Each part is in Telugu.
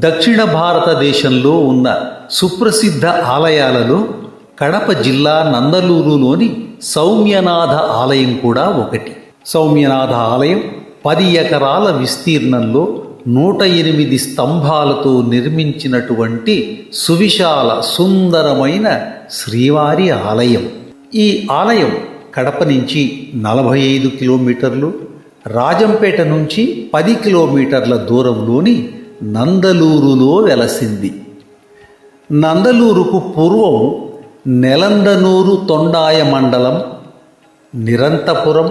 దక్షిణ భారతదేశంలో ఉన్న సుప్రసిద్ధ ఆలయాలలో కడప జిల్లా నందలూరులోని సౌమ్యనాథ ఆలయం కూడా ఒకటి. సౌమ్యనాథ ఆలయం 10 ఎకరాల విస్తీర్ణంలో 108 స్తంభాలతో నిర్మించినటువంటి సువిశాల సుందరమైన శ్రీవారి ఆలయం. ఈ ఆలయం కడప నుంచి 45 కిలోమీటర్లు, రాజంపేట నుంచి 10 కిలోమీటర్ల దూరంలోని నందలూరులో వెలసింది. నందలూరుకు పూర్వం నెలందనూరు తొండాయ మండలం, నిరంతపురం,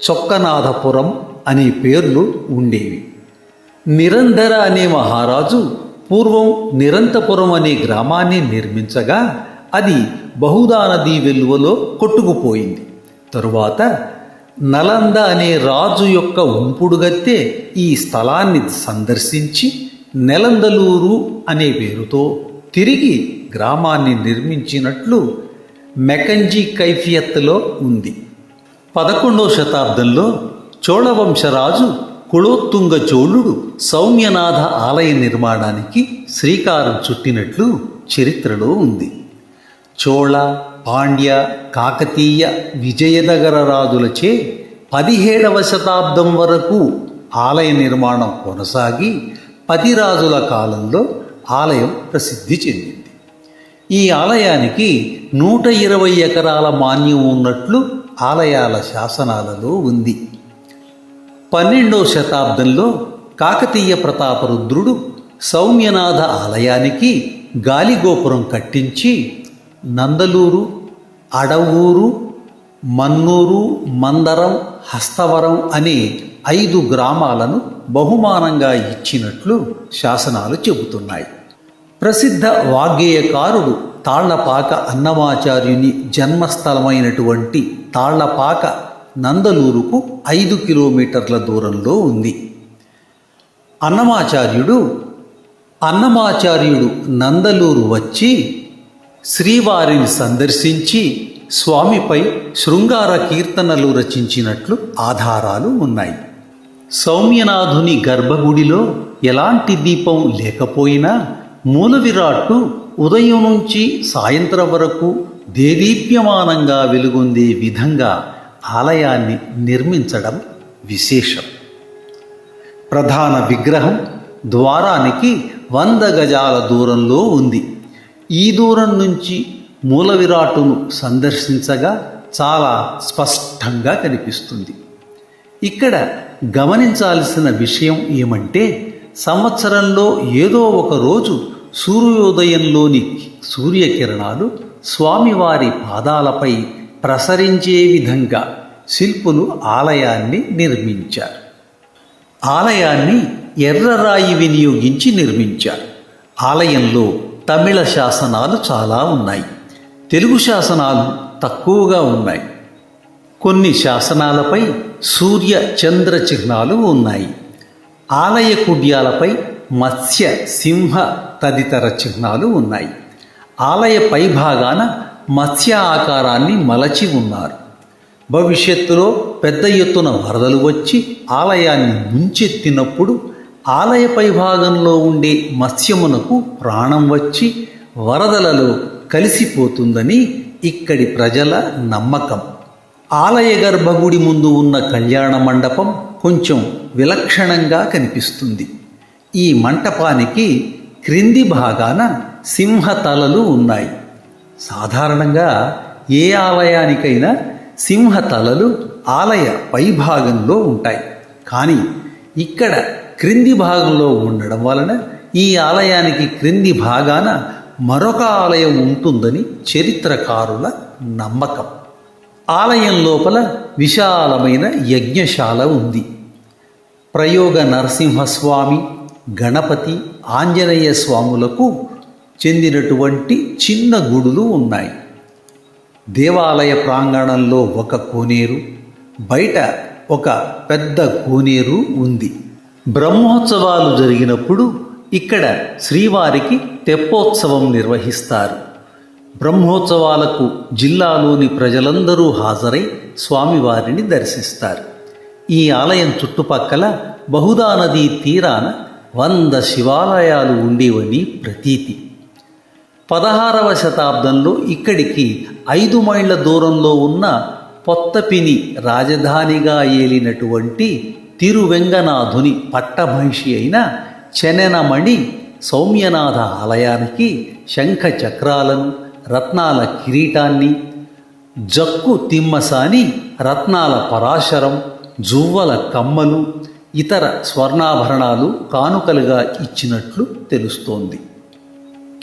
చొక్కనాథపురం అనే పేర్లు ఉండేవి. నిరంధర అనే మహారాజు పూర్వం నిరంతపురం అనే గ్రామాన్ని నిర్మించగా అది బహుదా నదీ వెలువలో కొట్టుకుపోయింది. తరువాత నలంద అనే రాజు యొక్క ఉంపుడుగత్తె ఈ స్థలాన్ని సందర్శించి నెలందలూరు అనే పేరుతో తిరిగి గ్రామాన్ని నిర్మించినట్లు మెకంజీ కైఫియత్తులో ఉంది. 11వ శతాబ్దంలో చోళవంశరాజు కులోత్తుంగ చోళుడు సౌమ్యనాథ ఆలయ నిర్మాణానికి శ్రీకారం చుట్టినట్లు చరిత్రలో ఉంది. చోళ, పాండ్య, కాకతీయ, విజయనగర రాజులచే 17వ శతాబ్దం వరకు ఆలయ నిర్మాణం కొనసాగి 10 రాజుల కాలంలో ఆలయం ప్రసిద్ధి చెందింది. ఈ ఆలయానికి 120 ఎకరాల మాన్యం ఉన్నట్లు ఆలయాల శాసనాలలో ఉంది. 12వ శతాబ్దంలో కాకతీయ ప్రతాపరుద్రుడు సౌమ్యనాథ ఆలయానికి గాలిగోపురం కట్టించి నందలూరు, అడవూరు, మన్నూరు, మందరం, హస్తవరం అనే 5 గ్రామాలను బహుమానంగా ఇచ్చినట్లు శాసనాలు చెబుతున్నాయి. ప్రసిద్ధ వాగ్గేయకారుడు తాళ్లపాక అన్నమాచార్యుని జన్మస్థలమైనటువంటి తాళ్లపాక నందలూరుకు 5 కిలోమీటర్ల దూరంలో ఉంది. అన్నమాచార్యుడు నందలూరు వచ్చి శ్రీవారిని సందర్శించి స్వామిపై శృంగార కీర్తనలు రచించినట్లు ఆధారాలు ఉన్నాయి. సౌమ్యనాథుని గర్భగుడిలో ఎలాంటి దీపం లేకపోయినా మూల విరాట్టు ఉదయం నుంచి సాయంత్రం వరకు దేదీప్యమానంగా వెలుగొందే విధంగా ఆలయాన్ని నిర్మించడం విశేషం. ప్రధాన విగ్రహం ద్వారానికి 100 గజాల దూరంలో ఉంది. ఈ దూరం నుంచి మూల విరాట్టును సందర్శించగా చాలా స్పష్టంగా కనిపిస్తుంది. ఇక్కడ గమనించాల్సిన విషయం ఏమంటే, సంవత్సరంలో ఏదో ఒక రోజు సూర్యోదయంలోని సూర్యకిరణాలు స్వామివారి పాదాలపై ప్రసరించే విధంగా శిల్పులు ఆలయాన్ని నిర్మించారు. ఆలయాన్ని ఎర్రరాయి వినియోగించి నిర్మించారు. ఆలయంలో తమిళ శాసనాలు చాలా ఉన్నాయి. తెలుగు శాసనాలు తక్కువగా ఉన్నాయి. కొన్ని శాసనాలపై సూర్య చంద్ర చిహ్నాలు ఉన్నాయి. ఆలయ కుడ్యాలపై మత్స్య, సింహ తదితర చిహ్నాలు ఉన్నాయి. ఆలయ పైభాగాన మత్స్య ఆకారాన్ని మలచి ఉన్నారు. భవిష్యత్తులో పెద్ద ఎత్తున వరదలు వచ్చి ఆలయాన్ని ముంచెత్తినప్పుడు ఆలయ పైభాగంలో ఉండే మత్స్యమునకు ప్రాణం వచ్చి వరదలలో కలిసిపోతుందని ఇక్కడి ప్రజల నమ్మకం. ఆలయ గర్భగుడి ముందు ఉన్న కళ్యాణ మండపం కొంచెం విలక్షణంగా కనిపిస్తుంది. ఈ మంటపానికి క్రింది భాగాన సింహ తలలు ఉన్నాయి. సాధారణంగా ఏ ఆలయానికైనా సింహ తలలు ఆలయ పైభాగంలో ఉంటాయి. కానీ ఇక్కడ క్రింది భాగంలో ఉండడం వలన ఈ ఆలయానికి క్రింది భాగాన మరొక ఆలయం ఉంటుందని చరిత్రకారుల నమ్మకం. ఆలయం లోపల విశాలమైన యజ్ఞశాల ఉంది. ప్రయోగ నరసింహస్వామి, గణపతి, ఆంజనేయ స్వాములకు చెందినటువంటి చిన్న గుడులు ఉన్నాయి. దేవాలయ ప్రాంగణంలో ఒక కోనేరు, బయట ఒక పెద్ద కోనేరు ఉంది. బ్రహ్మోత్సవాలు జరిగినప్పుడు ఇక్కడ శ్రీవారికి తెప్పోత్సవం నిర్వహిస్తారు. బ్రహ్మోత్సవాలకు జిల్లాలోని ప్రజలందరూ హాజరై స్వామివారిని దర్శిస్తారు. ఈ ఆలయం చుట్టుపక్కల బహుదా నదీ తీరాన 100 శివాలయాలు ఉండేవని ప్రతీతి. 16వ శతాబ్దంలో ఇక్కడికి 5 మైళ్ళ దూరంలో ఉన్న పొత్తపిని రాజధానిగా ఏలినటువంటి తిరువెంగనాథుని పట్టమహిషి అయిన చెనెనమణి సౌమ్యనాథ ఆలయానికి శంఖ చక్రాలను, రత్నాల కిరీటాన్ని, జక్కు తిమ్మసాని రత్నాల పరాశరం, జువ్వల కమ్మలు, ఇతర స్వర్ణాభరణాలు కానుకలుగా ఇచ్చినట్లు తెలుస్తోంది.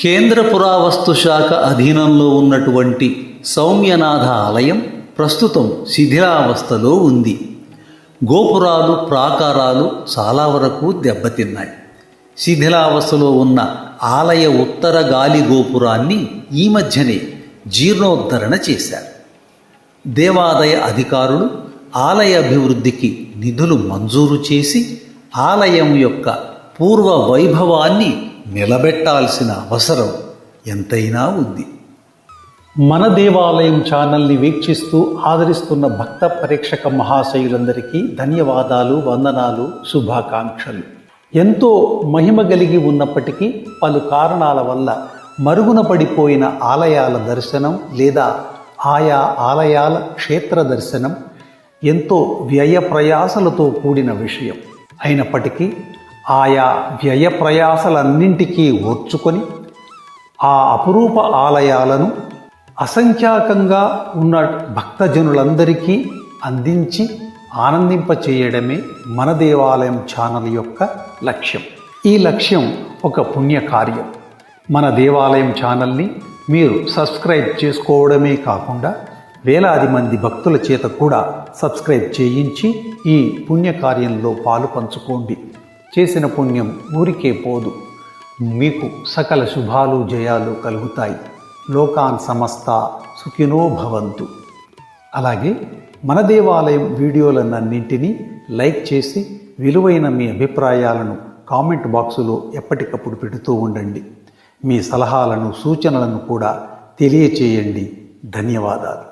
కేంద్ర పురావస్తు శాఖ అధీనంలో ఉన్నటువంటి సౌమ్యనాథ ఆలయం ప్రస్తుతం శిథిలావస్థలో ఉంది. గోపురాలు, ప్రాకారాలు చాలా వరకు దెబ్బతిన్నాయి. శిథిలావస్థలో ఉన్న ఆలయ ఉత్తర గాలి గోపురాన్ని ఈ మధ్యనే జీర్ణోద్ధరణ చేశారు. దేవాదాయ అధికారులు ఆలయ అభివృద్ధికి నిధులు మంజూరు చేసి ఆలయం యొక్క పూర్వ వైభవాన్ని నిలబెట్టాల్సిన అవసరం ఎంతైనా ఉంది. మన దేవాలయం ఛానల్ని వీక్షిస్తూ ఆదరిస్తున్న భక్త పరీక్షక మహాశయులందరికీ ధన్యవాదాలు, వందనాలు, శుభాకాంక్షలు. ఎంతో మహిమ కలిగి ఉన్నప్పటికీ పలు కారణాల వల్ల మరుగున పడిపోయిన ఆలయాల దర్శనం లేదా ఆయా ఆలయాల క్షేత్ర దర్శనం ఎంతో వ్యయ ప్రయాసలతో కూడిన విషయం. అయినప్పటికీ ఆయా వ్యయ ప్రయాసలన్నింటికీ ఓర్చుకొని ఆ అపురూప ఆలయాలను అసంఖ్యాకంగా ఉన్న భక్తజనులందరికీ అందించి ఆనందింపచేయడమే మన దేవాలయం ఛానల్ యొక్క లక్ష్యం. ఈ లక్ష్యం ఒక పుణ్యకార్యం. మన దేవాలయం ఛానల్ని మీరు సబ్స్క్రైబ్ చేసుకోవడమే కాకుండా వేలాది మంది భక్తుల చేత కూడా సబ్స్క్రైబ్ చేయించి ఈ పుణ్యకార్యంలో పాలు పంచుకోండి. చేసిన పుణ్యం ఊరికే పోదు, మీకు సకల శుభాలు జయాలు కలుగుతాయి. లోకాన్ సమస్త సుఖినో భవంతు. అలాగే మన దేవాలయం వీడియోలన్నింటినీ లైక్ చేసి విలువైన మీ అభిప్రాయాలను కామెంట్ బాక్సులో ఎప్పటికప్పుడు పెడుతూ ఉండండి. మీ సలహాలను, సూచనలను కూడా తెలియచేయండి. ధన్యవాదాలు.